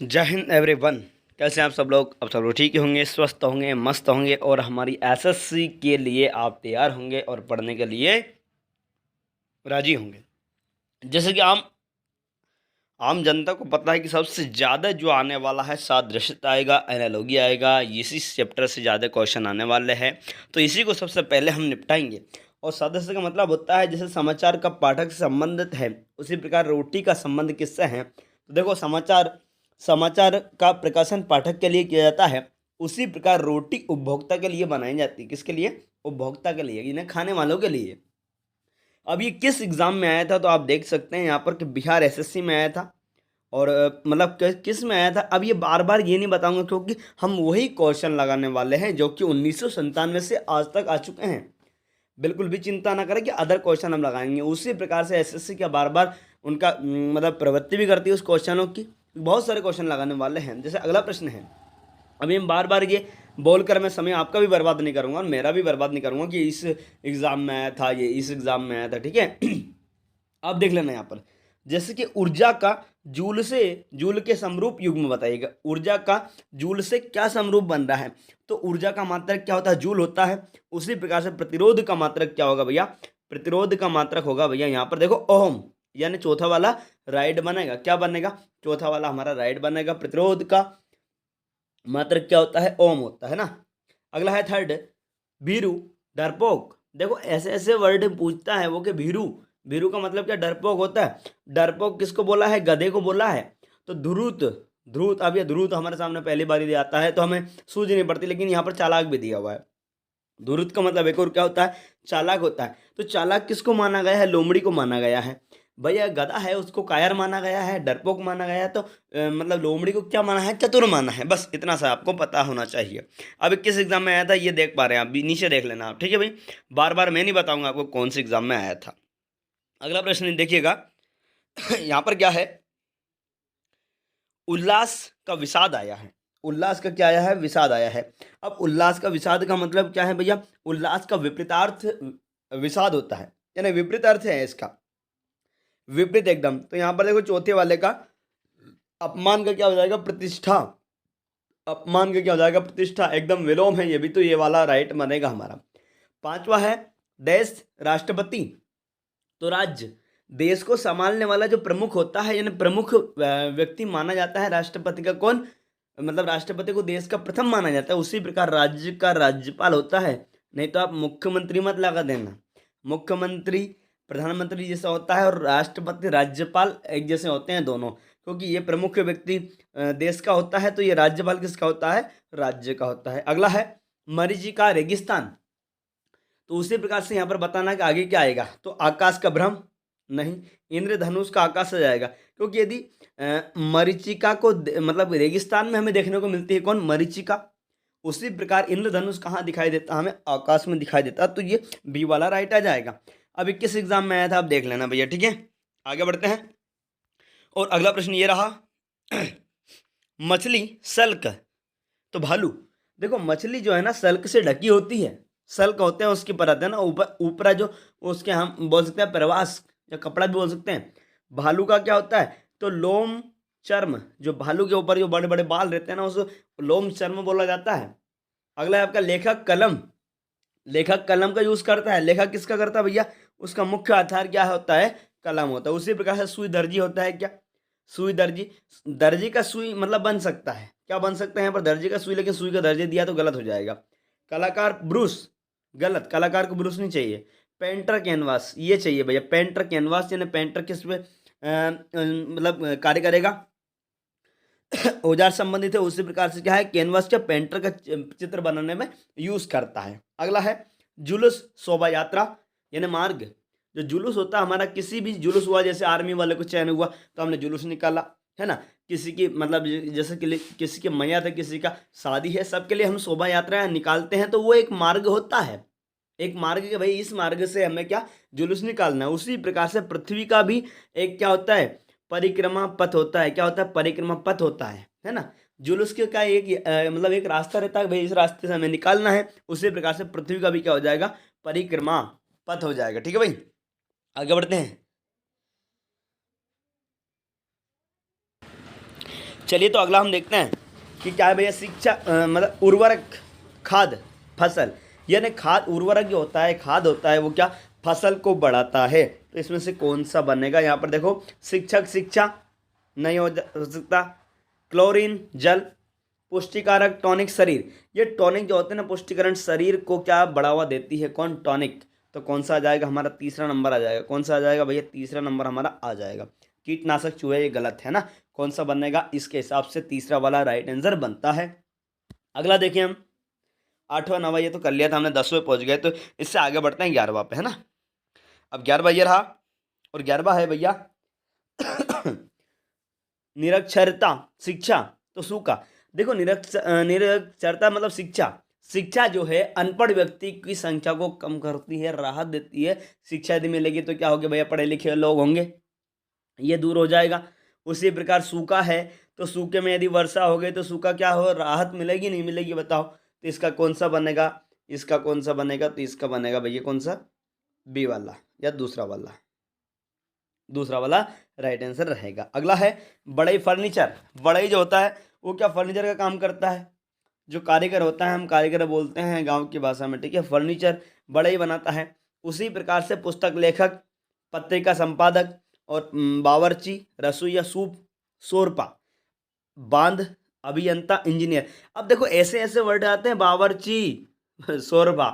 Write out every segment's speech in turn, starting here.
जय हिंद एवरीवन। कैसे हैं आप सब लोग? अब सब लोग ठीक ही होंगे, स्वस्थ होंगे, मस्त होंगे और हमारी एसएससी के लिए आप तैयार होंगे और पढ़ने के लिए राजी होंगे। जैसे कि आम आम जनता को पता है कि सबसे ज़्यादा जो आने वाला है सादृश्यता आएगा, एनालॉजी आएगा, इसी चैप्टर से ज़्यादा क्वेश्चन आने वाले हैं। तो इसी को सबसे पहले हम निपटाएंगे। और सादृश्य का मतलब होता है जैसे समाचार का पाठक से संबंधित है, उसी प्रकार रोटी का संबंध किससे है। तो देखो, समाचार समाचार का प्रकाशन पाठक के लिए किया जाता है, उसी प्रकार रोटी उपभोक्ता के लिए बनाई जाती है। किसके लिए? उपभोक्ता के लिए, इन्हें खाने वालों के लिए। अब ये किस एग्ज़ाम में आया था? तो आप देख सकते हैं यहाँ पर कि बिहार एसएससी में आया था। और मतलब किस में आया था, अब ये बार बार ये नहीं बताऊंगा क्योंकि हम वही क्वेश्चन लगाने वाले हैं जो कि 1997 से आज तक आ चुके हैं। बिल्कुल भी चिंता ना करें कि अदर क्वेश्चन हम लगाएंगे। उसी प्रकार से एसएससी का बार बार उनका मतलब प्रवृत्ति भी करती है उस क्वेश्चनों की। बहुत सारे क्वेश्चन लगाने वाले हैं। जैसे अगला प्रश्न है, अभी हम बार बार ये बोलकर मैं समय आपका भी बर्बाद नहीं करूंगा और मेरा भी बर्बाद नहीं करूंगा कि इस एग्ज़ाम में आया था, ये इस एग्ज़ाम में आया था, ठीक है। आप देख लेना यहाँ पर, जैसे कि ऊर्जा का जूल के समरूप युग्म बताइएगा। ऊर्जा का जूल से क्या समरूप बन रहा है? तो ऊर्जा का मात्रक क्या होता है? जूल होता है। उसी प्रकार से प्रतिरोध का मात्रक क्या होगा भैया? प्रतिरोध का मात्रक होगा भैया यहाँ पर देखो ओम, यानी चौथा वाला राइट बनेगा। क्या बनेगा? चौथा वाला हमारा राइट बनेगा। प्रतिरोध का मात्रक क्या होता है? ओम होता है ना। अगला है थर्ड, भीरू, डरपोक। देखो ऐसे ऐसे वर्ड पूछता है वो कि भीरू, भीरू का मतलब क्या? डरपोक होता है। डरपोक किसको बोला है? गधे को बोला है। तो ध्रुत, ध्रुत, अब ये ध्रुत हमारे सामने पहली बार ही आता है तो हमें सूझ नहीं पड़ती, लेकिन यहाँ पर चालाक भी दिया हुआ है। ध्रुत का मतलब एक और क्या होता है? चालाक होता है। तो चालाक किसको माना गया है? लोमड़ी को माना गया है। भैया गधा है उसको कायर माना गया है, डरपोक माना गया है, तो मतलब लोमड़ी को क्या माना है? चतुर माना है। बस इतना सा आपको पता होना चाहिए। अब किस एग्जाम में आया था ये देख पा रहे हैं आप भी, नीचे देख लेना आप, ठीक है भाई। बार बार मैं नहीं बताऊंगा आपको कौन से एग्जाम में आया था। अगला प्रश्न देखिएगा। यहाँ पर क्या है? उल्लास का विषाद आया है। उल्लास का क्या आया है? विषाद आया है। अब उल्लास का विषाद का मतलब क्या है भैया? उल्लास का विपरीतार्थ विषाद होता है, यानी विपरीत अर्थ है इसका, विपरीत एकदम। तो यहाँ पर देखो चौथे वाले का अपमान का क्या हो जाएगा? प्रतिष्ठा। अपमान का क्या हो जाएगा? प्रतिष्ठा। एकदम विलोम है ये भी, तो ये वाला राइट बनेगा हमारा। पांचवा है देश, राष्ट्रपति। तो राज्य, देश को संभालने वाला जो प्रमुख होता है, यानी प्रमुख व्यक्ति माना जाता है राष्ट्रपति का। कौन? मतलब राष्ट्रपति को देश का प्रथम माना जाता है। उसी प्रकार राज्य का राज्यपाल होता है। नहीं तो आप मुख्यमंत्री मत लगा देना। मुख्यमंत्री प्रधानमंत्री जैसा होता है और राष्ट्रपति राज्यपाल एक जैसे होते हैं दोनों, क्योंकि ये प्रमुख व्यक्ति देश का होता है, तो ये राज्यपाल किसका होता है? राज्य का होता है। अगला है मरीचिका, रेगिस्तान। तो उसी प्रकार से यहाँ पर बताना कि आगे क्या आएगा। तो आकाश का भ्रम, नहीं। इंद्रधनुष का आकाश से जाएगा, क्योंकि यदि मरीचिका को मतलब रेगिस्तान में हमें देखने को मिलती है कौन? मरीचिका। उसी प्रकार इंद्रधनुष कहाँ दिखाई देता? हमें आकाश में दिखाई देता। तो ये बी वाला राइट आ जाएगा। अभी किस एग्जाम में आया था आप देख लेना भैया, ठीक है। आगे बढ़ते हैं। और अगला प्रश्न ये रहा, मछली सल्क, तो भालू। देखो मछली जो है ना सल्क से ढकी होती है। सल्क होते हैं उसकी परत, है ना, ऊपर ऊपर जो उसके हम बोल सकते हैं प्रवास या कपड़ा भी बोल सकते हैं। भालू का क्या होता है? तो लोम चर्म, जो भालू के ऊपर जो बड़े बड़े बाल रहते हैं ना, उस लोम चर्म बोला जाता है। अगला है आपका लेखक कलम। लेखक कलम का यूज करता है। लेखक किसका करता है भैया? उसका मुख्य आधार क्या होता है? कलम होता है। उसी प्रकार से सुई दर्जी होता है। क्या? सुई दर्जी, दर्जी का सुई मतलब बन सकता है, क्या बन सकता है यहाँ पर? दर्जी का सुई, लेकिन सुई का दर्जी दिया तो गलत हो जाएगा। कलाकार ब्रूस, गलत, कलाकार को ब्रूस नहीं चाहिए। पेंटर कैनवास ये चाहिए भैया। पेंटर कैनवास, यानी पेंटर किस पे मतलब कार्य करेगा? औजार संबंधित है। उसी प्रकार से क्या है? कैनवास क्या पेंटर का चित्र बनाने में यूज करता है। अगला है जुलूस, शोभा यात्रा, यानी मार्ग। जो जुलूस होता है हमारा, किसी भी जुलूस हुआ, जैसे आर्मी वाले को चयन हुआ तो हमने जुलूस निकाला, है ना। किसी की मतलब जैसे कि किसी की मैयत है, किसी का शादी है, सबके लिए हम शोभा यात्रा निकालते हैं। तो वो एक मार्ग होता है, एक मार्ग के भाई, इस मार्ग से हमें क्या? जुलूस निकालना है। उसी प्रकार से पृथ्वी का भी एक क्या होता है? परिक्रमा पथ होता है। क्या होता है? परिक्रमा पथ होता है ना। जुलूस के का एक मतलब एक रास्ता रहता है भाई, इस रास्ते से हमें निकालना है। उसी प्रकार से पृथ्वी का भी क्या हो जाएगा? परिक्रमा पथ हो जाएगा, ठीक है भाई। आगे बढ़ते हैं। चलिए तो अगला हम देखते हैं कि क्या है भैया। शिक्षा मतलब उर्वरक, खाद, फसल, यानी खाद, उर्वरक जो होता है, खाद होता है, वो क्या फसल को बढ़ाता है। तो इसमें से कौन सा बनेगा? यहाँ पर देखो, शिक्षक शिक्षा नहीं हो सकता, क्लोरीन जल, पुष्टिकारक टॉनिक शरीर। ये टॉनिक जो होते हैं ना, पुष्टिकरण शरीर को क्या बढ़ावा देती है, कौन? टॉनिक। तो कौन सा आ जाएगा? हमारा तीसरा नंबर आ जाएगा। कौन सा आ जाएगा भैया? तीसरा नंबर हमारा आ जाएगा। कीटनाशक चूहे, ये गलत है ना। कौन सा बनेगा? इसके हिसाब से तीसरा वाला राइट आंसर बनता है। अगला देखिए हम, 8वां 9वां ये तो कर लिया था हमने, 10वें पहुंच गए। तो इससे आगे बढ़ते हैं 11वां पे, है ना। अब 11वां ये रहा, और 11वां है भैया निरक्षरता शिक्षा। तो सूखा। देखो, निरक्षरता मतलब शिक्षा। शिक्षा जो है अनपढ़ व्यक्ति की संख्या को कम करती है, राहत देती है। शिक्षा यदि मिलेगी तो क्या होगा भैया? पढ़े लिखे लोग होंगे, ये दूर हो जाएगा। उसी प्रकार सूखा है, तो सूखे में यदि वर्षा हो गई तो सूखा क्या हो? राहत मिलेगी नहीं मिलेगी? बताओ। तो इसका कौन सा बनेगा? इसका कौन सा बनेगा? तो इसका बनेगा भैया कौन सा? बी वाला या दूसरा वाला? दूसरा वाला राइट आंसर रहेगा। अगला है बढ़ई फर्नीचर। बढ़ई जो होता है वो क्या फर्नीचर का काम करता है? जो कारीगर होता है, हम कारीगर बोलते हैं गांव की भाषा में, ठीक है। फर्नीचर बढ़ई बनाता है। उसी प्रकार से पुस्तक लेखक, पत्रिका संपादक, और बावर्ची, रसोईया, सूप, शोरपा, बांध, अभियंता, इंजीनियर। अब देखो ऐसे ऐसे वर्ड आते हैं, बावर्ची, शोरबा,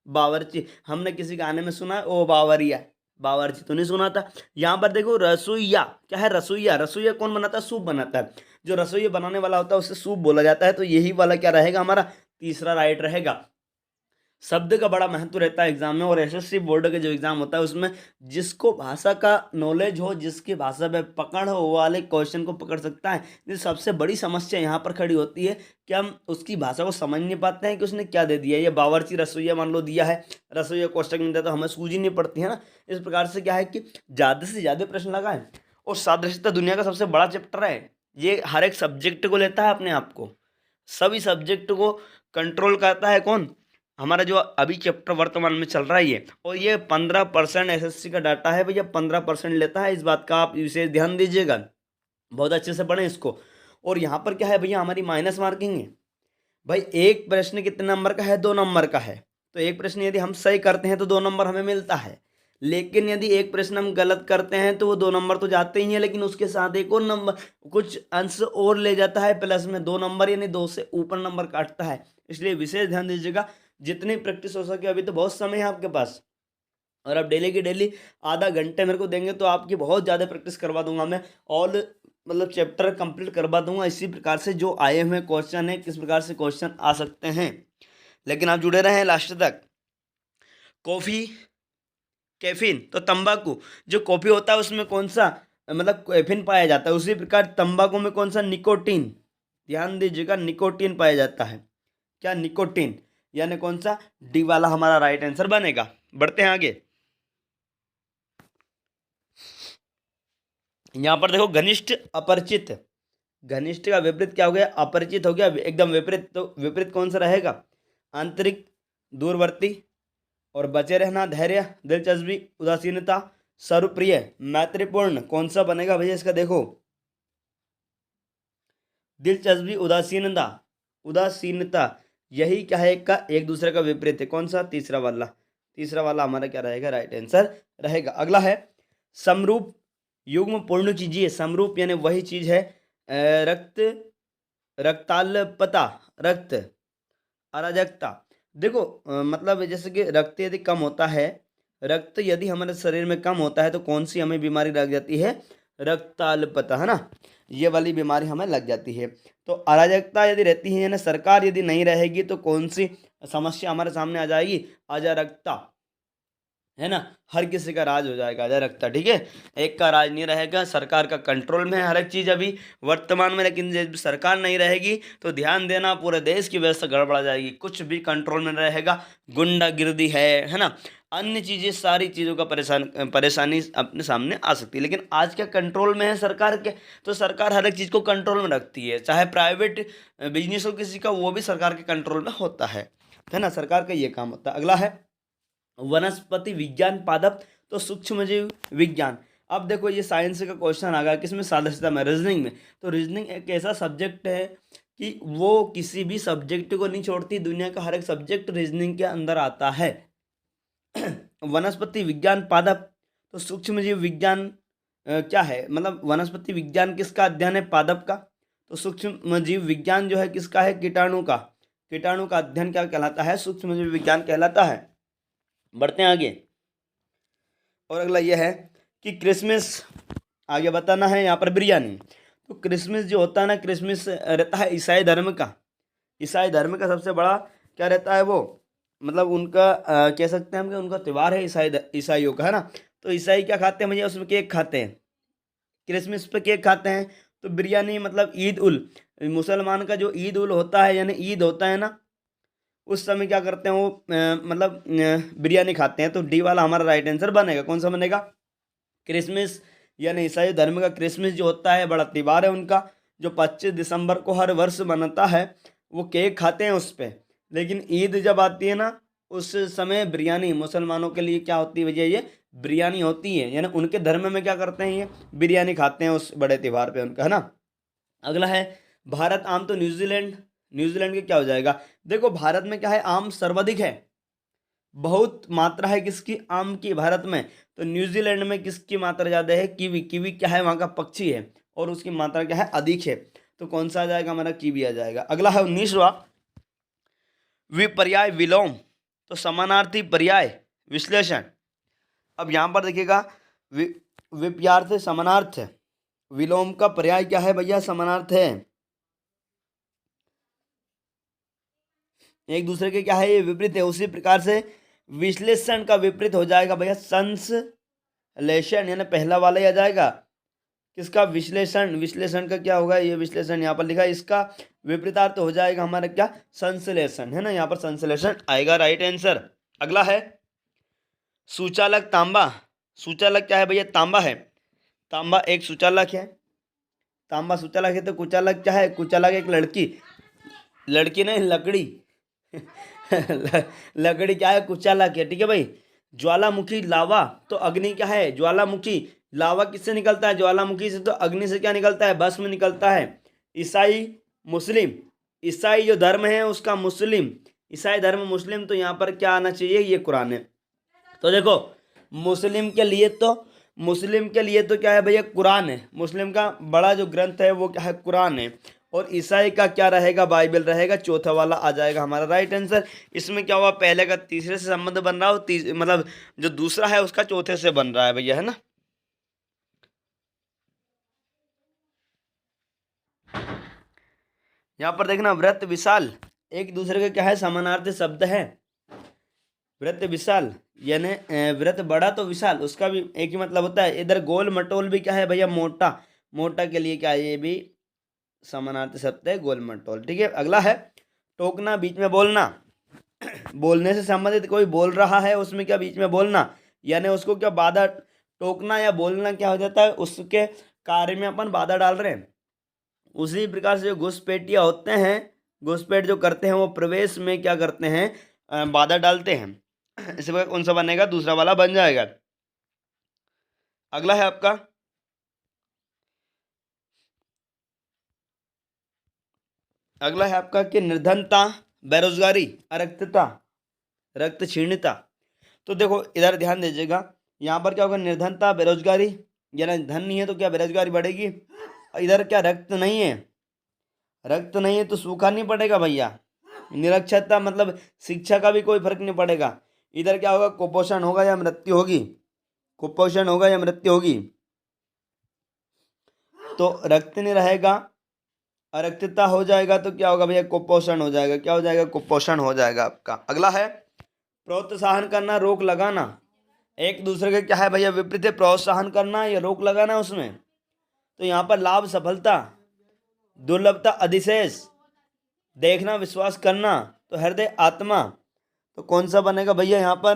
बावर्ची। हमने किसी गाने में सुना है ओ बावरिया, बावर्ची तो नहीं सुना था। यहाँ पर देखो रसोईया, क्या है? रसोईया। रसोईया कौन बनाता है? सूप बनाता है। जो रसोईया बनाने वाला होता है उसे सूप बोला जाता है। तो यही वाला क्या रहेगा? हमारा तीसरा राइट रहेगा। शब्द का बड़ा महत्व रहता है एग्जाम में, और एसएससी बोर्ड का जो एग्जाम होता है उसमें जिसको भाषा का नॉलेज हो, जिसकी भाषा में पकड़ हो, वो वाले क्वेश्चन को पकड़ सकता है। ये सबसे बड़ी समस्या यहाँ पर खड़ी होती है कि हम उसकी भाषा को समझ नहीं पाते हैं कि उसने क्या दे दिया। ये बावर्ची रसोईया मान लो दिया है, रसोईया कोष्टक में दिया, तो हमें सूझ ही नहीं पड़ती है ना। इस प्रकार से क्या है कि ज़्यादा से ज़्यादा प्रश्न लगाए। और सादृश्यता दुनिया का सबसे बड़ा चैप्टर है। ये हर एक सब्जेक्ट को लेता है अपने आप को, सभी सब्जेक्ट को कंट्रोल करता है। कौन? हमारा जो अभी चैप्टर वर्तमान में चल रहा है ये। और ये 15% एसएससी का डाटा है भैया, 15% लेता है। इस बात का आप विशेष ध्यान दीजिएगा, बहुत अच्छे से पढ़ें इसको। और यहाँ पर क्या है भैया? हमारी माइनस मार्किंग है भाई। एक प्रश्न कितने नंबर का है? 2 नंबर का है। तो एक प्रश्न यदि हम सही करते हैं तो 2 नंबर हमें मिलता है। लेकिन यदि एक प्रश्न हम गलत करते हैं तो वो 2 नंबर तो जाते ही हैं, लेकिन उसके साथ एक और नंबर, कुछ अंश और ले जाता है प्लस में, 2 नंबर, यानी 2 से ऊपर नंबर काटता है। इसलिए विशेष ध्यान दीजिएगा, जितनी प्रैक्टिस हो सके। अभी तो बहुत समय है आपके पास, और आप डेली की डेली आधा घंटे मेरे को देंगे तो आपकी बहुत ज़्यादा प्रैक्टिस करवा दूंगा मैं। ऑल मतलब चैप्टर कंप्लीट करवा दूंगा। इसी प्रकार से जो आए हुए क्वेश्चन है, किस प्रकार से क्वेश्चन आ सकते हैं, लेकिन आप जुड़े रहें लास्ट तक। कॉफ़ी, कैफीन, तो तंबाकू। जो कॉफ़ी होता है उसमें कौन सा मतलब कैफीन पाया जाता है, उसी प्रकार तंबाकू में कौन सा? निकोटीन। ध्यान दीजिएगा, निकोटीन पाया जाता है। क्या? निकोटीन, यानी कौन सा? डी वाला हमारा राइट आंसर बनेगा। बढ़ते हैं आगे। यहां पर देखो घनिष्ठ, अपरिचित। घनिष्ठ का विपरीत क्या हो गया? अपरिचित हो गया, एकदम विपरीत। तो विपरीत कौन सा रहेगा? आंतरिक, दूरवर्ती, और बचे रहना, धैर्य, दिलचस्पी, उदासीनता, सर्वप्रिय, मैत्रीपूर्ण। कौन सा बनेगा भैया इसका? देखो, दिलचस्पी, उदासीनता, उदासीनता, यही क्या है का एक दूसरे का विपरीत है। कौन सा? तीसरा वाला। तीसरा वाला हमारा क्या रहेगा? राइट आंसर रहेगा। अगला है समरूप, युग्म पूर्ण चीजिए। समरूप यानी वही चीज है। रक्त, रक्ताल्पता, रक्त, अराजकता। देखो मतलब जैसे कि रक्त यदि कम होता है, रक्त यदि हमारे शरीर में कम होता है तो कौन सी हमें बीमारी लग जाती है? रक्ताल्पता, है ना। ये वाली बीमारी हमें लग जाती है। तो अराजकता यदि रहती है, यानी सरकार यदि नहीं रहेगी तो कौन सी समस्या हमारे सामने आ जाएगी? अराजकता, है ना। हर किसी का राज हो जाएगा, अराजकता, ठीक है। एक का राज नहीं रहेगा, सरकार का कंट्रोल में है हर एक चीज़ अभी वर्तमान में। लेकिन जब सरकार नहीं रहेगी तो ध्यान देना, पूरे देश की व्यवस्था गड़बड़ा जाएगी, कुछ भी कंट्रोल में रहेगा। गुंडागिर्दी है ना, अन्य चीज़ें, सारी चीज़ों का परेशानी अपने सामने आ सकती है। लेकिन आज क्या कंट्रोल में है सरकार के? तो सरकार हर एक चीज़ को कंट्रोल में रखती है, चाहे प्राइवेट बिजनेस हो किसी का, वो भी सरकार के कंट्रोल में होता है ना। सरकार का ये काम होता है। अगला है वनस्पति विज्ञान पादप, तो सूक्ष्मजीव विज्ञान। अब देखो ये साइंस का क्वेश्चन आ गया किसमें, सादस्यता में, रीजनिंग में। तो रीजनिंग एक ऐसा सब्जेक्ट है कि वो किसी भी सब्जेक्ट को नहीं छोड़ती, दुनिया का हर एक सब्जेक्ट रीजनिंग के अंदर आता है। वनस्पति विज्ञान पादप, तो सूक्ष्म जीव विज्ञान क्या है, मतलब वनस्पति विज्ञान किसका अध्ययन है, पादप का। तो सूक्ष्म जीव विज्ञान जो है किसका है, कीटाणु का। कीटाणु का अध्ययन क्या कहलाता है, सूक्ष्म जीव विज्ञान कहलाता है। बढ़ते हैं आगे। और अगला यह है कि क्रिसमस, आगे बताना है यहाँ पर बिरयानी। तो क्रिसमस जो होता है ना, क्रिसमस रहता है ईसाई धर्म का। ईसाई धर्म का सबसे बड़ा क्या रहता है वो, मतलब उनका कह सकते हैं हम कि उनका त्यौहार है ईसाइयों का, है ना। तो ईसाई क्या खाते हैं भैया, उसमें केक खाते हैं, क्रिसमस पे केक खाते हैं। तो बिरयानी मतलब ईद उल, मुसलमान का जो ईद उल होता है यानी ईद होता है ना, उस समय क्या करते हैं वो मतलब बिरयानी खाते हैं। तो डी वाला हमारा राइट आंसर बनेगा। कौन सा बनेगा, क्रिसमस, यानी ईसाई धर्म का क्रिसमस जो होता है बड़ा त्यौहार है उनका, जो 25 दिसंबर को हर वर्ष मनता है। वो केक खाते हैं उस पर, लेकिन ईद जब आती है ना, उस समय बिरयानी मुसलमानों के लिए क्या होती है भैया, ये बिरयानी होती है। यानी उनके धर्म में क्या करते हैं, ये बिरयानी खाते हैं उस बड़े त्यौहार पे उनका, है ना। अगला है भारत आम, तो न्यूजीलैंड, न्यूजीलैंड के क्या हो जाएगा। देखो भारत में क्या है, आम सर्वाधिक है, बहुत मात्रा है किसकी, आम की भारत में। तो न्यूजीलैंड में किसकी मात्रा ज़्यादा है, कीवी। कीवी क्या है, वहाँ का पक्षी है और उसकी मात्रा क्या है, अधिक है। तो कौन सा आ जाएगा हमारा, कीवी आ जाएगा। अगला है 19वां, विपर्याय विलोम, तो समानार्थी पर्याय विश्लेषण। अब यहाँ पर देखिएगा विपर्याय समानार्थ है, विलोम का पर्याय क्या है भैया, समानार्थ है। एक दूसरे के क्या है, ये विपरीत है। उसी प्रकार से विश्लेषण का विपरीत हो जाएगा भैया संश्लेषण, यानी पहला वाला ही आ जाएगा किसका, विश्लेषण। विश्लेषण का क्या होगा, ये विश्लेषण यहाँ पर लिखा है, इसका विपरीतार्थ हो जाएगा हमारा क्या, संश्लेषण, है ना। यहाँ पर संश्लेषण आएगा राइट आंसर। अगला है सुचालक तांबा। सुचालक क्या है भैया, तांबा है। तांबा एक सुचालक है, तांबा सुचालक है। तो कुचालक क्या है, कुचालक एक लड़की, लड़की नहीं लकड़ी लकड़ी क्या है, कुचालक है, ठीक है भाई। ज्वालामुखी लावा, तो अग्नि क्या है, ज्वालामुखी। लावा किससे निकलता है, ज्वालामुखी से। तो अग्नि से क्या निकलता है, भस्म निकलता है। ईसाई मुस्लिम, ईसाई जो धर्म है उसका मुस्लिम, ईसाई धर्म मुस्लिम। तो यहाँ पर क्या आना चाहिए, ये कुरान है। तो देखो मुस्लिम के लिए तो, मुस्लिम के लिए तो क्या है भैया, कुरान है। मुस्लिम का बड़ा जो ग्रंथ है वो क्या है, कुरान है। और ईसाई का क्या रहेगा, बाइबल रहेगा। चौथा वाला आ जाएगा हमारा राइट आंसर। इसमें क्या हुआ, पहले का तीसरे से संबंध बन रहा हो, मतलब जो दूसरा है उसका चौथे से बन रहा है भैया, है ना। यहाँ पर देखना व्रत विशाल, एक दूसरे के क्या है, समानार्थी शब्द है। व्रत विशाल यानी व्रत बड़ा तो विशाल, उसका भी एक ही मतलब होता है। इधर गोल मटोल भी क्या है भैया, मोटा। मोटा के लिए क्या है, ये भी समानार्थी शब्द है, गोल मटोल, ठीक है। अगला है टोकना, बीच में बोलना। बोलने से संबंधित कोई बोल रहा है, उसमें क्या बीच में बोलना, यानी उसको क्या बाधा, टोकना या बोलना क्या हो जाता है, उसके कार्य में अपन बाधा डाल रहे हैं। उसी प्रकार से जो घुसपैठिया होते हैं, घुसपैठ जो करते हैं वो प्रवेश में क्या करते हैं, बाधा डालते हैं। इसी प्रकार कौन सा बनेगा, दूसरा वाला बन जाएगा। अगला है आपका कि निर्धनता, बेरोजगारी, अरक्तता, रक्त क्षीणता। तो देखो इधर ध्यान दीजिएगा, यहाँ पर क्या होगा, निर्धनता बेरोजगारी, यानी धन नहीं है तो क्या बेरोजगारी बढ़ेगी। इधर क्या रक्त नहीं है, रक्त नहीं है तो सूखा नहीं पड़ेगा भैया। निरक्षरता मतलब शिक्षा का भी कोई फर्क नहीं पड़ेगा। इधर क्या होगा, कुपोषण होगा या मृत्यु होगी, कुपोषण होगा या मृत्यु होगी। तो रक्त नहीं रहेगा, अरक्तता हो जाएगा, तो क्या होगा भैया, कुपोषण हो जाएगा। क्या हो जाएगा, कुपोषण हो जाएगा आपका। अगला है प्रोत्साहन करना, रोक लगाना। एक दूसरे के क्या है भैया, विपरीत है। प्रोत्साहन करना या रोक लगाना उसमें। तो यहाँ पर लाभ सफलता, दुर्लभता अधिशेष, देखना विश्वास करना, तो हृदय आत्मा। तो कौन सा बनेगा भैया, यहाँ पर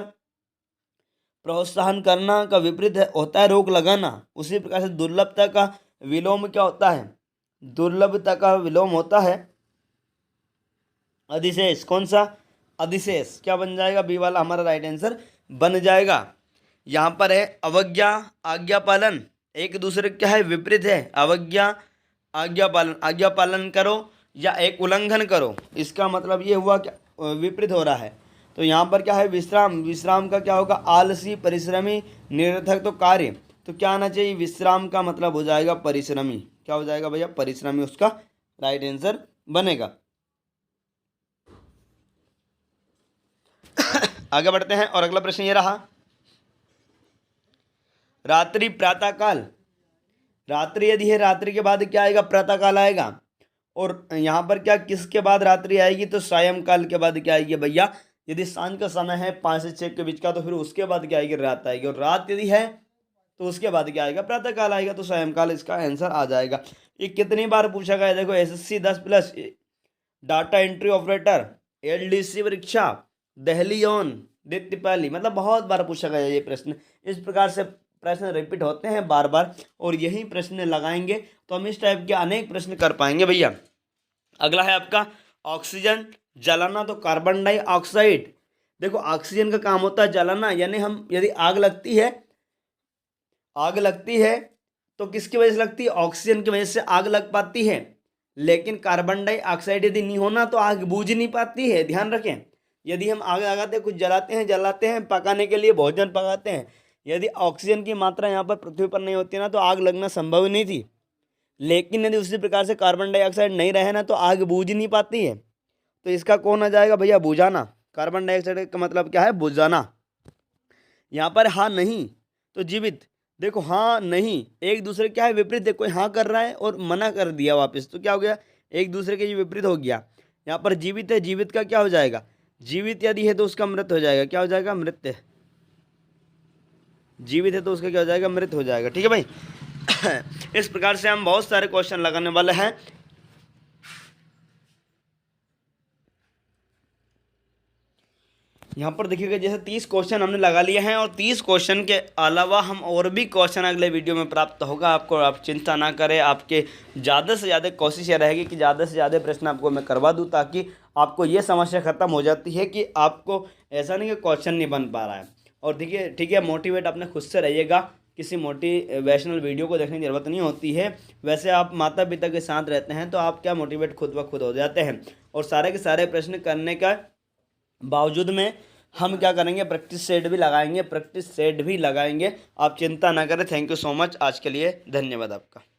प्रोत्साहन करना का विपरीत होता है रोक लगाना। उसी प्रकार से दुर्लभता का विलोम क्या होता है, दुर्लभता का विलोम होता है अधिशेष। कौन सा, अधिशेष। क्या बन जाएगा, बी वाला हमारा राइट आंसर बन जाएगा। यहाँ पर है अवज्ञा आज्ञा पालन, एक दूसरे क्या है विपरीत है, अवज्ञा आज्ञा पालन करो या एक उल्लंघन करो, इसका मतलब ये हुआ क्या विपरीत हो रहा है। तो यहाँ पर क्या है विश्राम, विश्राम का क्या होगा आलसी परिश्रमी निरर्थक, तो कार्य, तो क्या आना चाहिए विश्राम का मतलब हो जाएगा परिश्रमी, क्या हो जाएगा भैया परिश्रमी, उसका राइट आंसर बनेगा। आगे बढ़ते हैं और अगला प्रश्न ये रहा, रात्रि प्रातः काल, रात्रि यदि है रात्रि के बाद क्या आएगा प्रातः काल आएगा, और यहाँ पर क्या किसके बाद रात्रि आएगी तो सायंकाल के बाद क्या आएगी भैया, यदि सांझ का समय है 5 से 6 के बीच का तो फिर उसके बाद क्या आएगी रात आएगी, और रात यदि है तो उसके बाद क्या आएगा प्रातः काल आएगा, तो सायंकाल इसका आंसर आ जाएगा। ये कितनी बार पूछा गया देखो, SSC 10+ data entry operator, LDC परीक्षा, दहली ऑन दित्यपाली, मतलब बहुत बार पूछा गया ये प्रश्न। इस प्रकार से प्रश्न रिपीट होते हैं बार बार, और यही प्रश्न लगाएंगे तो हम इस टाइप के अनेक प्रश्न कर पाएंगे भैया। अगला है आपका ऑक्सीजन जलाना, तो कार्बन डाइऑक्साइड, देखो ऑक्सीजन का काम होता है जलाना, यानी हम यदि आग लगती है तो किसकी वजह से लगती है, ऑक्सीजन की वजह से आग लग पाती है, लेकिन कार्बन डाइऑक्साइड यदि नहीं होना तो आग बूझ नहीं पाती है, ध्यान रखें। यदि हम आग लगाते हैं कुछ जलाते हैं पकाने के लिए भोजन पकाते हैं, यदि ऑक्सीजन की मात्रा यहाँ पर पृथ्वी पर नहीं होती ना तो आग लगना संभव नहीं थी, लेकिन यदि उसी प्रकार से कार्बन डाइऑक्साइड नहीं रहे ना तो आग बूझ नहीं पाती है, तो इसका कौन आ जाएगा भैया बुझाना, कार्बन डाइऑक्साइड का मतलब क्या है बुझाना। यहाँ पर हाँ नहीं तो जीवित, देखो हाँ नहीं एक दूसरे क्या है विपरीत, देखो कोई हाँ कर रहा है और मना कर दिया वापस, तो क्या हो गया एक दूसरे के ये विपरीत हो गया। यहाँ पर जीवित है, जीवित का क्या हो जाएगा, जीवित यदि है तो उसका मृत हो जाएगा, क्या हो जाएगा मृत, जीवित है तो उसका क्या हो जाएगा मृत हो जाएगा, ठीक है भाई। इस प्रकार से हम बहुत सारे क्वेश्चन लगाने वाले हैं। यहाँ पर देखिएगा जैसे 30 क्वेश्चन हमने लगा लिए हैं, और 30 क्वेश्चन के अलावा हम और भी क्वेश्चन अगले वीडियो में प्राप्त होगा आपको, आप चिंता ना करें। आपके ज़्यादा से ज़्यादा कोशिश ये रहेगी कि ज़्यादा से ज़्यादा प्रश्न आपको मैं करवा दूँ, ताकि आपको ये समस्या ख़त्म हो जाती है कि आपको ऐसा नहीं कि क्वेश्चन नहीं बन पा रहा है। और देखिए ठीक है मोटिवेट अपने खुद से रहिएगा, किसी मोटिवेशनल वीडियो को देखने की ज़रूरत नहीं होती है। वैसे आप माता पिता के साथ रहते हैं तो आप क्या मोटिवेट खुद ब खुद हो जाते हैं, और सारे के सारे प्रश्न करने का बावजूद में हम क्या करेंगे प्रैक्टिस सेट भी लगाएंगे, आप चिंता ना करें। थैंक यू सो मच, आज के लिए धन्यवाद आपका।